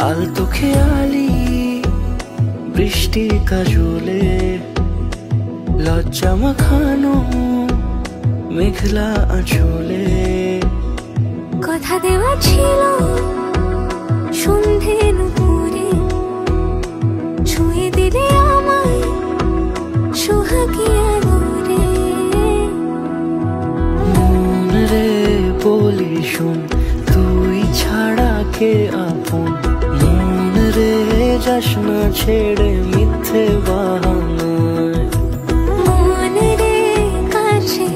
আলতো খেয়ালি বৃষ্টি কাজলে লজ্জা মাখানো মেঘলা আঁচলে কথা দেওয়া ছিল সন্ধে নুপুরে ছুঁয়ে দিলে আমায় সোহাগী আলোরে। মন রে বলি শোন তুই ছাড়া কে আপন, মন রে যাস না ছেড়ে মিথ্যে বাহানায়। মন রে কাছে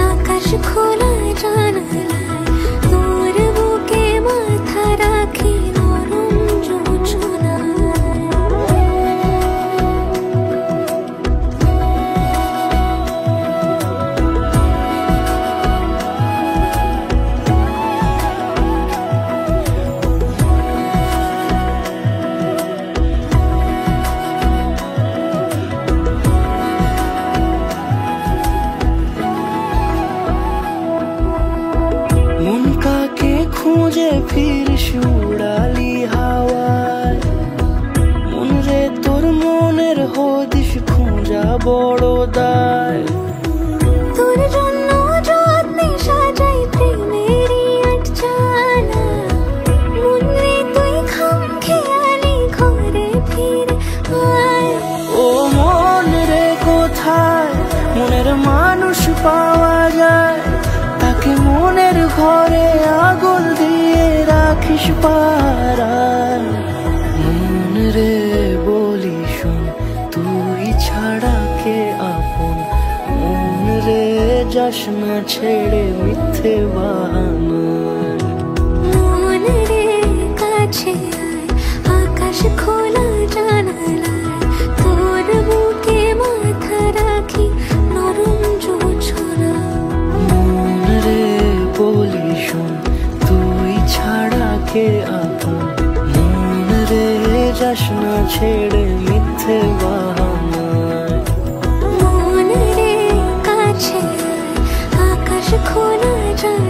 আকাশ খোলা জানালায় তোর বুকে মাথা রাখি নরম যোজনায়। মন কাকে খুঁজে ফিরিস উড়ালি হাওয়ায়, মন রে তোর মনের হদিস খোঁজা বড় দায়। তোর জন্য যত্নে সাজাই প্রেমেরই আটচালা, মন রে তুই খাম খেয়ালি ঘরে ফিরে আয়। ও মন রে কোথায় মনের মানুষ পাওয়া যায়, তাকে মনের ঘরে আগুন দিয়ে রাখিস পাড়ায়। মন রে বলি শোন তুই ছাড়া কে আপন, মন রে যাস না ছেড়ে মিথ্যে বাহানায়। মন রে কাছে আয় আকাশ খোলা জানালায় তোর বুকে মাথা রাখি নরম যোজনায়। মন রে বলি শোন তুই ছাড়া কে আপন, মন রে যাস না ছেড়ে মিথ্যে বাহানায়। মন রে কাছে আয় আকাশ খোলা জানালায়